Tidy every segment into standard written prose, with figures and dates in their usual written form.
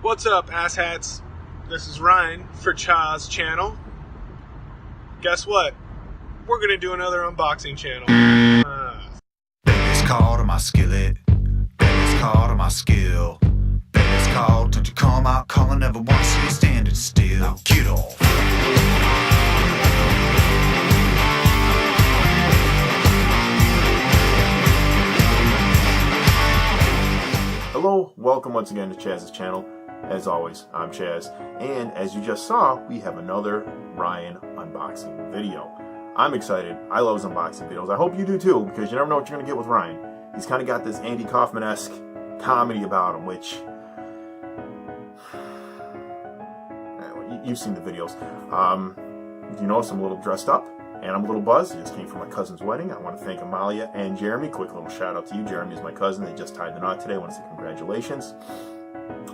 What's up, asshats? This is Ryan for Cha's channel. Guess what? We're gonna do another unboxing channel. It's called to my skillet. It's called to my skill. It's called, don't you come out calling, never want to see you standing still. Now get off. Hello, welcome once again to Chaz's channel. As always, I'm Chaz, and as you just saw, we have another Ryan unboxing video. I'm excited. I love his unboxing videos. I hope you do too, because you never know what you're going to get with Ryan. He's kind of got this Andy Kaufman-esque comedy about him, which... You've seen the videos. You notice I'm a little dressed up, and I'm a little buzzed. I just came from my cousin's wedding. I want to thank Amalia and Jeremy. Quick little shout out to you. Jeremy is my cousin. They just tied the knot today. I want to say congratulations.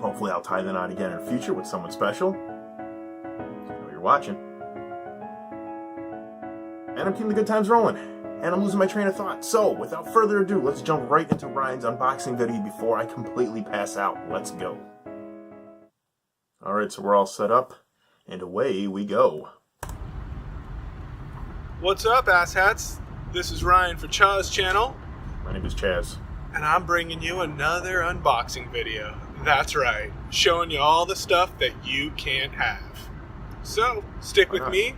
Hopefully I'll tie the knot again in the future with someone special. I know you're watching. And I'm keeping the good times rolling. And I'm losing my train of thought. So, without further ado, let's jump right into Ryan's unboxing video before I completely pass out. Let's go. Alright, so we're all set up. And away we go. What's up, asshats? This is Ryan for Cha's channel. My name is Chaz. And I'm bringing you another unboxing video. That's right, showing you all the stuff that you can't have. So, stick with me.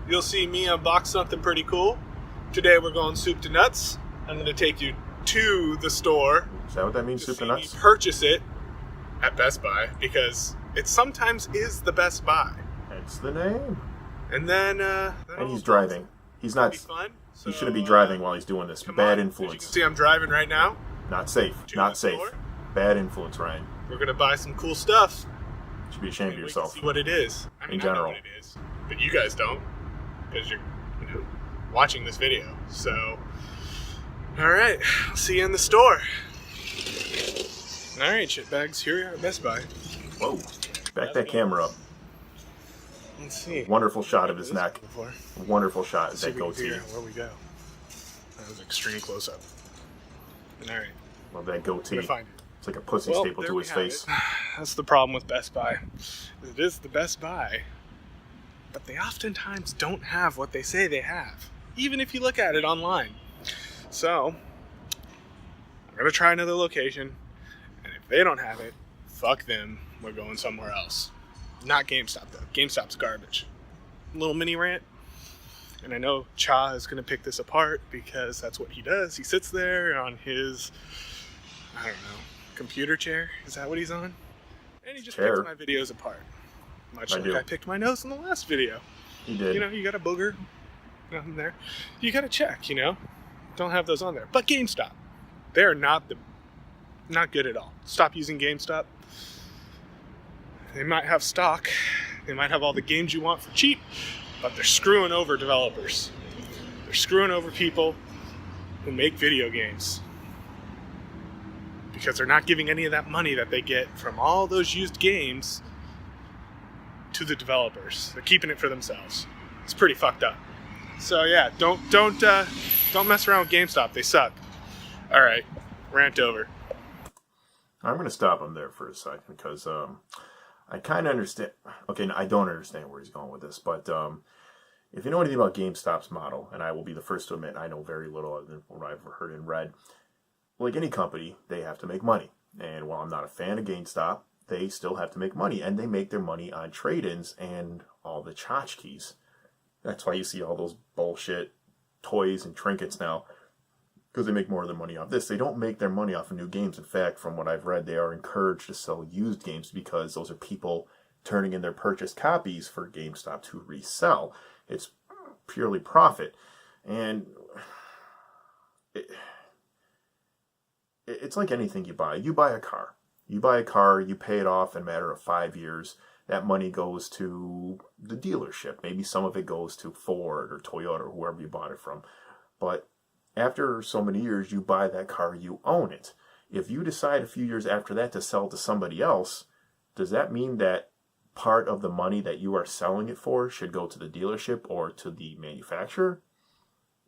You'll see me unbox something pretty cool. Today we're going soup to nuts. I'm going to take you to the store. Is that what that means, soup to nuts? Purchase it at Best Buy, because it sometimes is the Best Buy. That's the name. And then, and he's driving. He's not. Fun. So, he shouldn't be driving while he's doing this. Bad influence. As you can see, I'm driving right now. Not safe. Not safe. Bad influence, Ryan. We're gonna buy some cool stuff. You should be ashamed of yourself. See what it is. I mean, in general. I know what it is, but you guys don't, because you're, watching this video. So, all right, I'll see you in the store. All right, shitbags. Here we are at Best Buy. Whoa! Back that camera up. Let's see. Wonderful shot of his neck. Wonderful shot of that goatee. Where we go? That was extreme close up. All right. Love that goatee. Find it. It's like a pussy staple to his face. That's the problem with Best Buy. It is the Best Buy, but they oftentimes don't have what they say they have, even if you look at it online. So, I'm going to try another location, and if they don't have it, fuck them. We're going somewhere else. Not GameStop, though. GameStop's garbage. Little mini rant. And I know Cha is going to pick this apart because that's what he does. He sits there on his, I don't know, computer chair. Is that what he's on? And he just picks my videos apart. Much like I picked my nose in the last video. He did. You got a booger. Nothing there. You got to check, Don't have those on there. But GameStop. They're not good at all. Stop using GameStop. They might have stock. They might have all the games you want for cheap. But they're screwing over developers. They're screwing over people who make video games. Because they're not giving any of that money that they get from all those used games to the developers. They're keeping it for themselves. It's pretty fucked up. So yeah, don't mess around with GameStop. They suck. All right, rant over. I'm gonna stop him there for a second because I kind of understand. Okay, I don't understand where he's going with this, but if you know anything about GameStop's model, and I will be the first to admit I know very little other than what I've heard and read. Like any company, they have to make money. And while I'm not a fan of GameStop, they still have to make money. And they make their money on trade-ins and all the tchotchkes. That's why you see all those bullshit toys and trinkets now. Because they make more of their money off this. They don't make their money off of new games. In fact, from what I've read, they are encouraged to sell used games because those are people turning in their purchased copies for GameStop to resell. It's purely profit. And it's like anything you buy. You buy a car. You buy a car, you pay it off in a matter of 5 years. That money goes to the dealership. Maybe some of it goes to Ford or Toyota or whoever you bought it from. But after so many years, you buy that car, you own it. If you decide a few years after that to sell it to somebody else, does that mean that part of the money that you are selling it for should go to the dealership or to the manufacturer?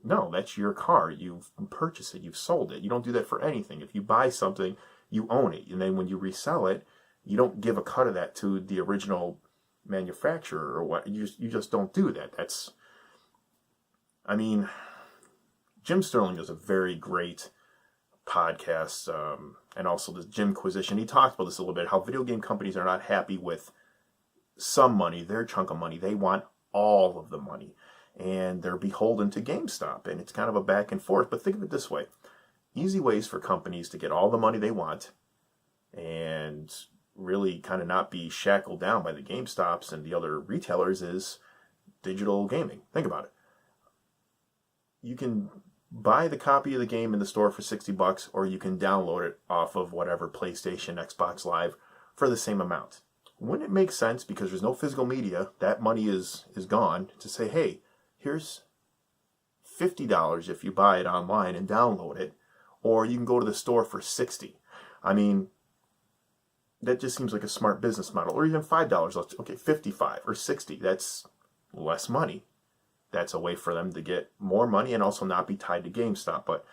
No, that's your car. You've purchased it. You've sold it. You don't do that for anything. If you buy something, you own it. And then when you resell it, you don't give a cut of that to the original manufacturer or what. You just don't do that. I mean, Jim Sterling does a very great podcast, and also the Jimquisition. He talked about this a little bit, how video game companies are not happy with some money, their chunk of money. They want all of the money, and they're beholden to GameStop, and it's kind of a back and forth. But think of it this way. Easy ways for companies to get all the money they want and really kind of not be shackled down by the GameStops and the other retailers is digital gaming. Think about it. You can buy the copy of the game in the store for $60, or you can download it off of whatever PlayStation, Xbox Live for the same amount. Wouldn't it make sense, because there's no physical media, that money is gone, to say, hey, here's $50 if you buy it online and download it, or you can go to the store for $60. I mean, that just seems like a smart business model. Or even $5, okay, $55 or $60. That's less money. That's a way for them to get more money and also not be tied to GameStop. But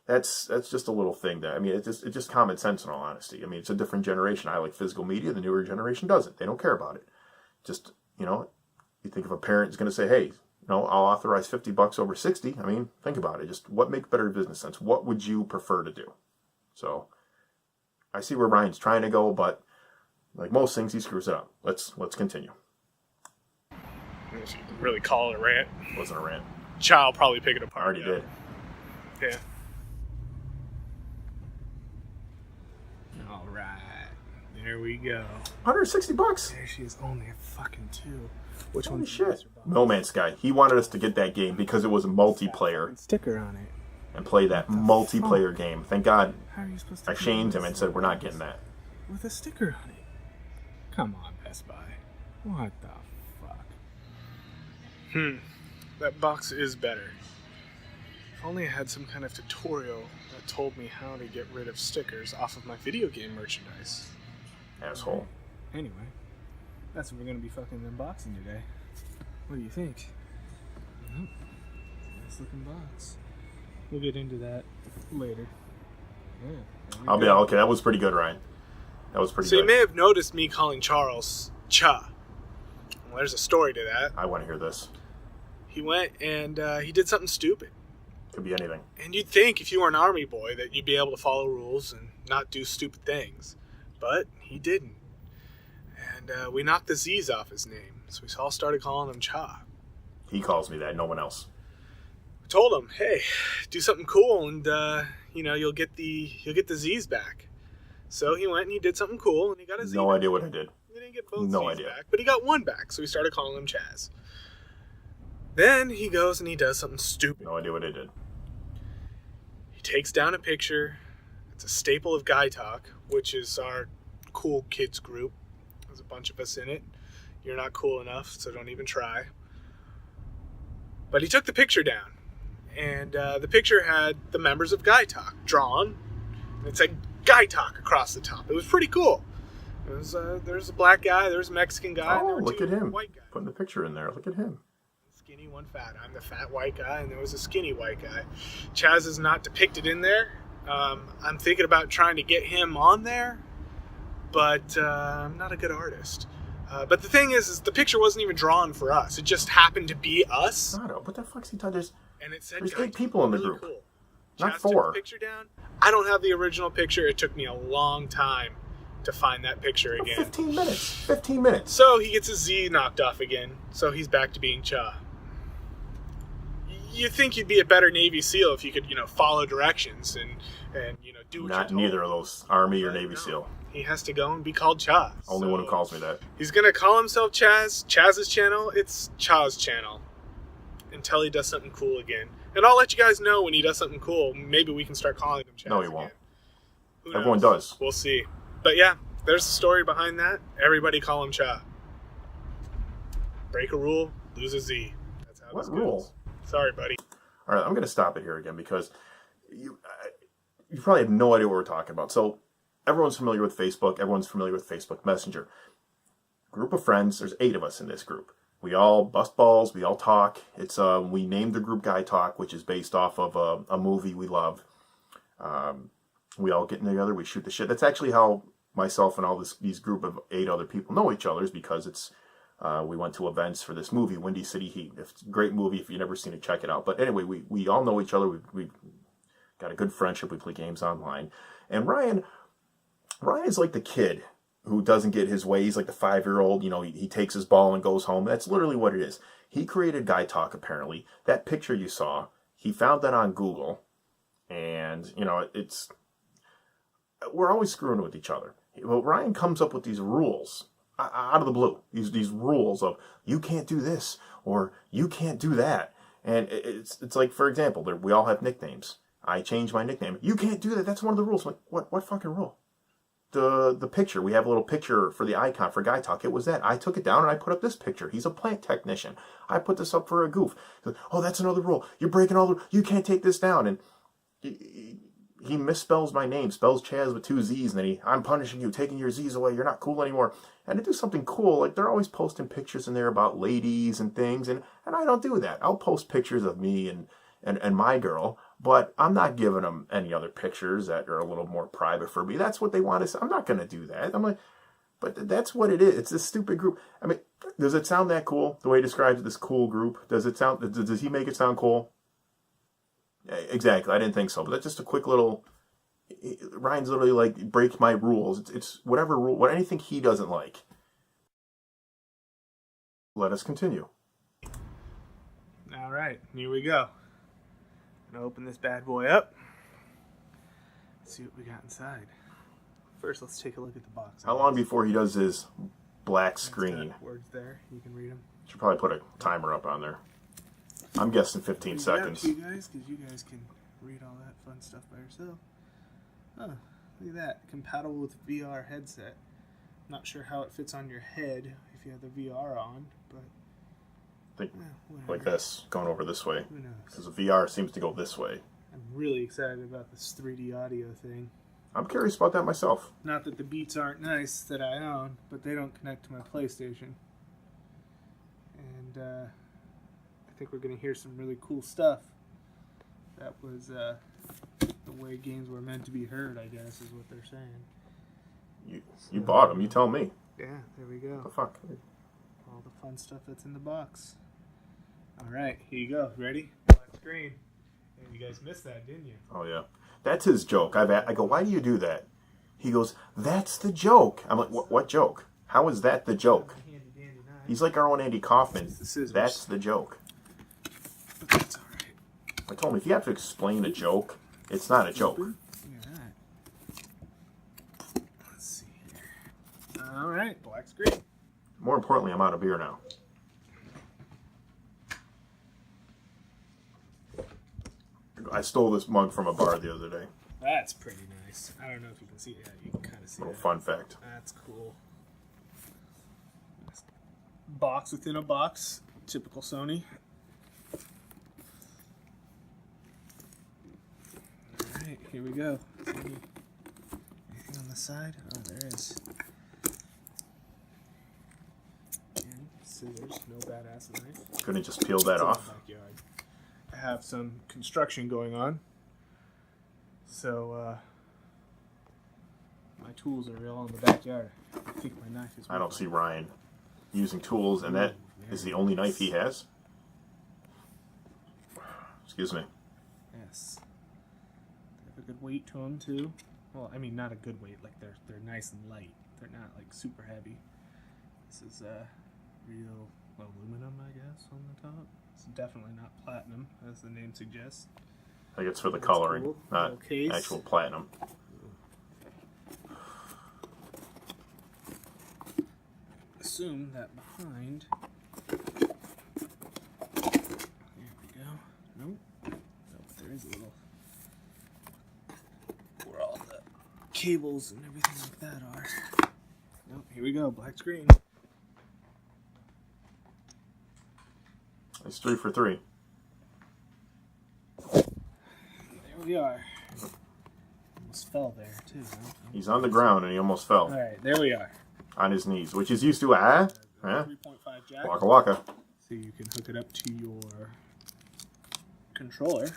that's just a little thing that, I mean, it's just common sense in all honesty. I mean, it's a different generation. I like physical media. The newer generation doesn't. They don't care about it. Just, you think if a parent is going to say, hey, I'll authorize $50 over $60. I mean, think about it. Just what makes better business sense? What would you prefer to do? So I see where Ryan's trying to go, but like most things, he screws it up. Let's continue. You should really call it a rant. It wasn't a rant. Chao probably pick it I apart. already did. Yeah. All right. There we go. $160. There she is. Only a fucking 2. Which Holy one's shit. No Man's Sky. He wanted us to get that game because it was a multiplayer sticker on it? and play that multiplayer game. Thank God How are you supposed to? I shamed him and said we're not getting that. With a sticker on it. Come on, Best Buy. What the fuck? That box is better. If only I had some kind of tutorial that told me how to get rid of stickers off of my video game merchandise. Asshole. Anyway, that's what we're gonna be fucking unboxing today. What do you think? Yep. Nice looking box. We'll get into that later. Yeah. Okay, that was pretty good, Ryan. That was pretty So good. you may have noticed me calling Charles Cha. Well, there's a story to that. I want to hear this. He went and he did something stupid. Could be anything. And you'd think if you were an army boy that you'd be able to follow rules and not do stupid things. But he didn't. And we knocked the Z's off his name. So we all started calling him Cha. He calls me that, no one else. I told him, hey, do something cool and you'll get the Z's back. So he went and he did something cool and he got a Z No back. idea what I did. He didn't get both No Z's idea. back, but he got one back. So we started calling him Chaz. Then he goes and he does something stupid. No idea what I did. He takes down a picture. It's a staple of Guy Talk, which is our cool kids group. There's a bunch of us in it. You're not cool enough, so don't even try. But he took the picture down. And the picture had the members of Guy Talk drawn. And it said Guy Talk across the top. It was pretty cool. There's a black guy, there's a Mexican guy, and there Oh, were look two at him. white guys. Putting the picture in there. Look at him. Skinny, one fat. I'm the fat white guy, and there was a skinny white guy. Chaz is not depicted in there. I'm thinking about trying to get him on there, but I'm not a good artist. But the thing is the picture wasn't even drawn for us. It just happened to be us, Not what the fuck's he talking? and it said There's Guy 8 Talk. people in the Really group. cool. Not Chaz took 4. the picture down. I don't have the original picture. It took me a long time to find that picture again. 15 minutes. 15 minutes. So he gets his Z knocked off again. So he's back to being Cha. You'd think you'd be a better Navy SEAL if you could, follow directions and do what Not you're told. neither of those. Army or But Navy no. SEAL. He has to go and be called Cha. Only one who calls me that. He's gonna call himself Chaz. Chaz's channel. It's Cha's channel. Until he does something cool again. And I'll let you guys know when he does something cool. Maybe we can start calling him Chaz. No, he again. won't. Who Everyone knows? does. We'll see. But yeah, there's the story behind that. Everybody call him Cha. Break a rule, lose a Z. That's how What this rule? goes. Sorry, buddy. All right, I'm going to stop it here again because you probably have no idea what we're talking about. So everyone's familiar with Facebook. Everyone's familiar with Facebook Messenger. Group of friends. There's 8 of us in this group. We all bust balls. We all talk. It's we named the group Guy Talk, which is based off of a movie we love. We all get together. We shoot the shit. That's actually how myself and these group of 8 other people know each other is because it's we went to events for this movie, Windy City Heat. It's a great movie. If you've never seen it, check it out. But anyway, we all know each other. We've got a good friendship. We play games online. And Ryan is like the kid who doesn't get his way. He's like the 5-year-old. You know, he takes his ball and goes home. That's literally what it is. He created Guy Talk, apparently. That picture you saw, he found that on Google. And, you know, we're always screwing with each other. Well, Ryan comes up with these rules out of the blue. These rules of, you can't do this, or you can't do that. And it's like, for example, we all have nicknames. I changed my nickname. You can't do that. That's one of the rules. I'm like, what fucking rule? The picture. We have a little picture for the icon for Guy Talk. It was that. I took it down and I put up this picture. He's a plant technician. I put this up for a goof. Oh, that's another rule. You're breaking all the... You can't take this down. And he misspells my name, spells Chaz with 2 Z's, and then I'm punishing you, taking your Z's away, you're not cool anymore. And to do something cool, like they're always posting pictures in there about ladies and things, and I don't do that. I'll post pictures of me and my girl, but I'm not giving them any other pictures that are a little more private for me. That's what they want to say. I'm not going to do that. I'm like, but that's what it is. It's this stupid group. I mean, does it sound that cool, the way he describes this cool group? Does he make it sound cool? Exactly. I didn't think so. But that's just a quick little... Ryan's literally like, break my rules. It's whatever rule, anything he doesn't like. Let us continue. All right, here we go. I'm gonna open this bad boy up. See what we got inside. First, let's take a look at the box. How long before he does his black screen? Words there. You can read them. Should probably put a timer up on there. I'm guessing 15 seconds. You guys, because you guys can read all that fun stuff by yourself. Oh, look at that. Compatible with VR headset. Not sure how it fits on your head if you have the VR on, but... Think like this, going over this way. Who knows? Because the VR seems to go this way. I'm really excited about this 3D audio thing. I'm curious about that myself. Not that the Beats aren't nice that I own, but they don't connect to my PlayStation. And I think we're going to hear some really cool stuff. That was the way games were meant to be heard, I guess, is what they're saying. You bought them, you tell me. Yeah, there we go. What the fuck? All the fun stuff that's in the box. Alright, here you go. Ready? Black screen. And you guys missed that, didn't you? Oh, yeah. That's his joke. I go, why do you do that? He goes, that's the joke. I'm like, what joke? How is that the joke? He's like our own Andy Kaufman. That's the joke. But that's alright. I told him, if you have to explain a joke, it's not a joke. Look at that. Let's see here. Alright, black screen. More importantly, I'm out of beer now. I stole this mug from a bar the other day. That's pretty nice. I don't know if you can see it. Yeah, you can kind of see it. Little fun fact. That's cool. Box within a box. Typical Sony. Alright, here we go. Anything on the side? Oh, there is. And scissors. No badass knife. Couldn't just peel that off. Backyard. I have some construction going on. So, my tools are all in the backyard. I think my knife is... I don't see Ryan using tools, and that is the only knife he has. Excuse me. Yes. They have a good weight to them, too. Well, I mean, not a good weight. Like, they're nice and light. They're not, like, super heavy. This is, real aluminum, I guess, on the top. It's definitely not platinum, as the name suggests. I think it's for the coloring, cool. not actual platinum. Assume that behind... There we go. Nope. There is a little... Where all the cables and everything like that are. Nope, here we go. Black screen. It's 3 for 3. There we are. Almost fell there, too. Huh? He's on the ground and he almost fell. Alright, there we are. On his knees, which is used to, 3.5 jack. Waka waka. So you can hook it up to your controller.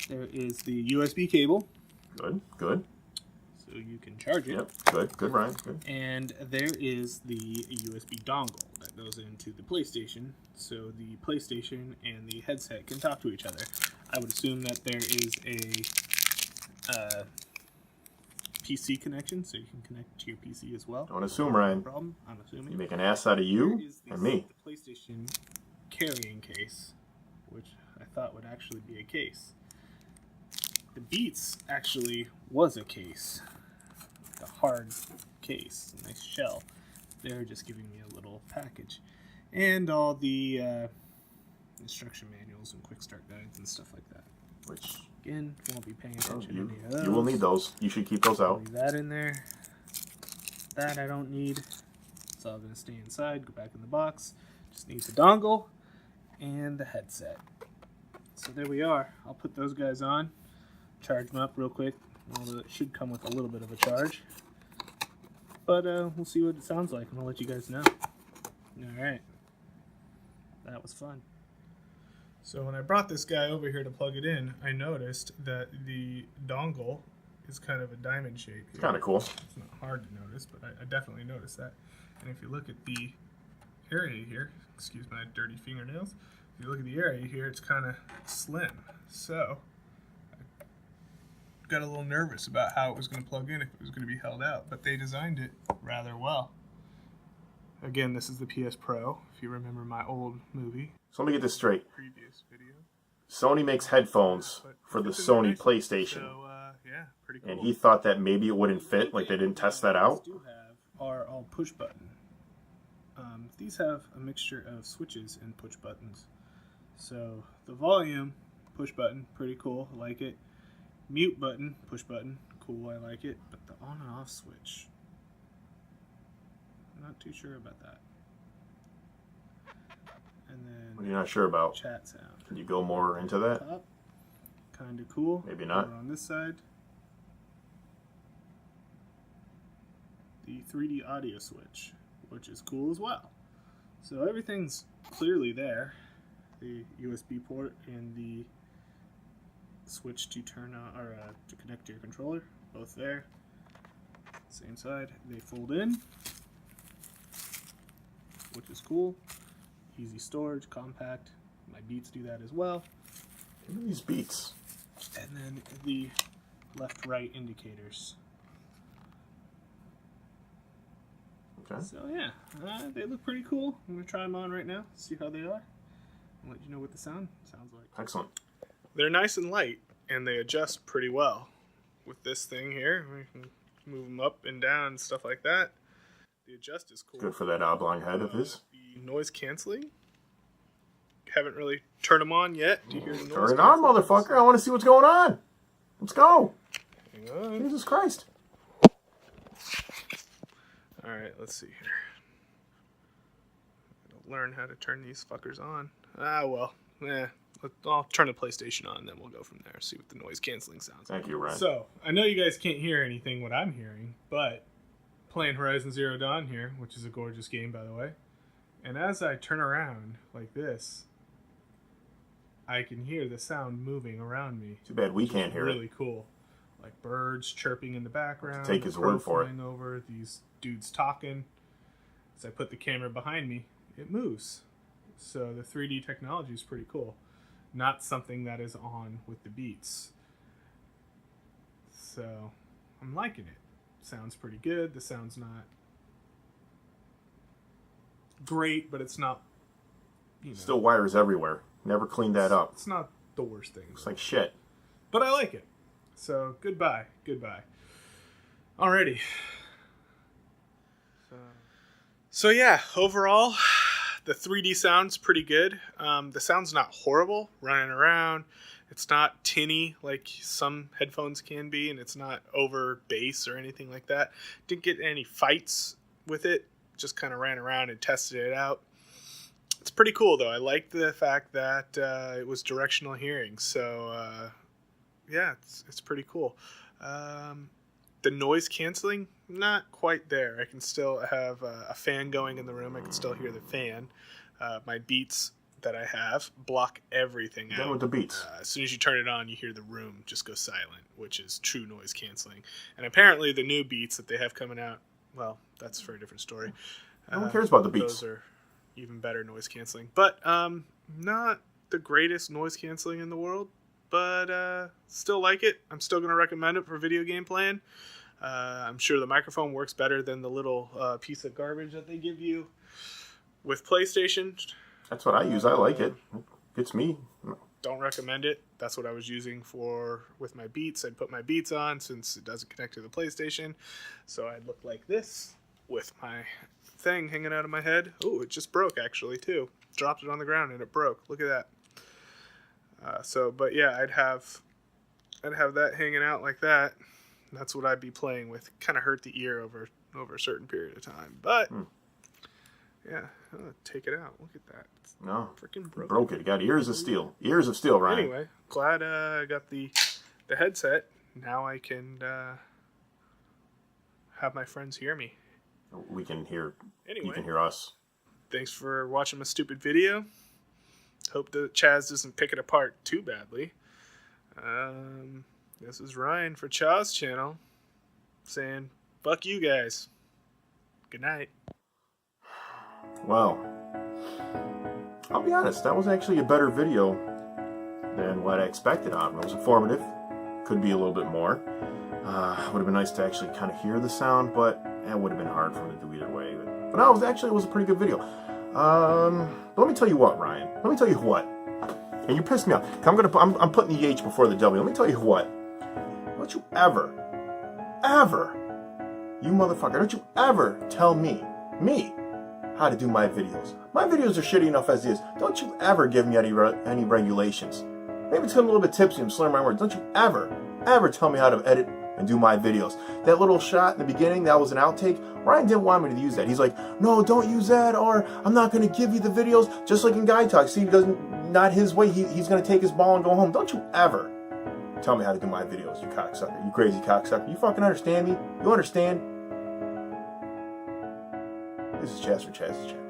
There is the USB cable. Good, good. So so you can charge it. Yep, good, Ryan, good. And there is the USB dongle that goes into the PlayStation, so the PlayStation and the headset can talk to each other. I would assume that there is a PC connection, so you can connect to your PC as well. Don't assume, Ryan. No problem, I'm assuming. You make an ass out of you and me. The PlayStation carrying case, which I thought would actually be a case. The Beats actually was a case. A hard case, a nice shell. They're just giving me a little package. And all the instruction manuals and quick start guides and stuff like that. Which, Again, won't be paying attention to any of those. you will need those. You should keep those out. Leave that in there. That I don't need. It's all going to stay inside. Go back in the box. Just need the dongle and the headset. So there we are. I'll put those guys on. Charge them up real quick. Although it should come with a little bit of a charge. But we'll see what it sounds like and I'll let you guys know. Alright. That was fun. So when I brought this guy over here to plug it in, I noticed that the dongle is kind of a diamond shape. It's kind of cool. It's not hard to notice, but I definitely noticed that. And if you look at the area here, excuse my dirty fingernails, if you look at the area here, it's kind of slim. So I got a little nervous about how it was going to plug in, if it was going to be held out, but they designed it rather well. Again, this is the PS Pro, if you remember my old movie, So let me get this straight. previous video. Sony makes headphones for the It's Sony nice. PlayStation. So, yeah, pretty cool. And he thought that maybe it wouldn't fit, like they didn't test that out. These do have are all push button. These have a mixture of switches and push buttons. So the volume, push button, pretty cool, I like it. Mute button, push button, cool, I like it. But the on and off switch, I'm not too sure about that. And What are then you not sure about? chat sound. Can you go more into that? Top, kind of cool. Maybe not. Over on this side, the 3D audio switch, which is cool as well. So everything's clearly there. The USB port and the switch to turn on or to connect to your controller, both there. Same side. They fold in, which is cool. Easy storage, compact. My Beats do that as well. Give me these beats. And then the left-right indicators. Okay. So yeah, they look pretty cool. I'm gonna try them on right now, see how they are, and let you know what the sounds like. Excellent. They're nice and light, and they adjust pretty well. With this thing here, we can move them up and down and stuff like that. The adjust is cool. Good for that oblong head of his. The noise canceling. Haven't really turned them on yet. Do you hear the noise? Turn it on, motherfucker. I want to see what's going on. Let's go. Hang on. Jesus Christ. Alright, let's see here. Learn how to turn these fuckers on. Well. I'll turn the PlayStation on, and then we'll go from there. See what the noise canceling sounds like. Thank you, Ryan. So, I know you guys can't hear anything what I'm hearing, but playing Horizon Zero Dawn here, which is a gorgeous game, by the way. And as I turn around like this, I can hear the sound moving around me. Too bad we can't hear Really it. cool. Like birds chirping in the background. Take his a crow word for it. flying over, these dudes talking. As I put the camera behind me, it moves. So the 3D technology is pretty cool. Not something that is on with the Beats. So I'm liking it. Sounds pretty good. The sound's not great, but it's not, Still wires everywhere. Never cleaned that up. It's not the worst thing. It's like shit. But I like it. So goodbye. Alrighty. So yeah, overall, the 3D sound's pretty good. The sound's not horrible running around. It's not tinny like some headphones can be, and it's not over bass or anything like that. Didn't get any fights with it. Just kind of ran around and tested it out. It's pretty cool though. I like the fact that it was directional hearing. So yeah, it's pretty cool. The noise canceling, not quite there. I can still have a fan going in the room. I can still hear the fan. My Beats that I have block everything Then out. with the Beats. As soon as you turn it on, you hear the room just go silent, which is true noise canceling. And apparently the new Beats that they have coming out, well, that's for a different story. No one cares about the Beats. Those are even better noise canceling. But not the greatest noise canceling in the world, but still like it. I'm still going to recommend it for video game playing. I'm sure the microphone works better than the little piece of garbage that they give you with PlayStation. That's what I use. I like it. It's me. Don't recommend it. That's what I was using with my Beats. I'd put my Beats on since it doesn't connect to the PlayStation. So I'd look like this with my thing hanging out of my head. Oh, it just broke actually too. Dropped it on the ground and it broke. Look at that. But yeah, I'd have that hanging out like that. That's what I'd be playing with. Kind of hurt the ear over a certain period of time. But yeah, take it out. Look at that. It's No. freaking broke. Broke it. Got ears of steel. Ears of steel, Ryan. Anyway, glad I got the headset. Now I can have my friends hear me. We can hear. Anyway. You can hear us. Thanks for watching my stupid video. Hope that Chaz doesn't pick it apart too badly. This is Ryan for Chaz Channel saying, fuck you guys. Good night. Well, I'll be honest. That was actually a better video than what I expected on. It was informative. Could be a little bit more. Would have been nice to actually kind of hear the sound, but it would have been hard for me to do either way. But no, it was a pretty good video. But let me tell you what, Ryan. Let me tell you what. And you pissed me off. I'm putting the H before the W. Let me tell you what. Don't you ever, you motherfucker, don't you ever tell me, how to do my videos. My videos are shitty enough as is. Don't you ever give me any regulations. Maybe it's a little bit tipsy and slurring my words. Don't you ever tell me how to edit and do my videos. That little shot in the beginning, that was an outtake. Ryan didn't want me to use that. He's like, no, don't use that, or I'm not going to give you the videos. Just like in Guy Talk. See, not his way. He's going to take his ball and go home. Don't you ever tell me how to do my videos, you cocksucker. You crazy cocksucker. You fucking understand me? You understand? This is Chaz for Chaz's Channel.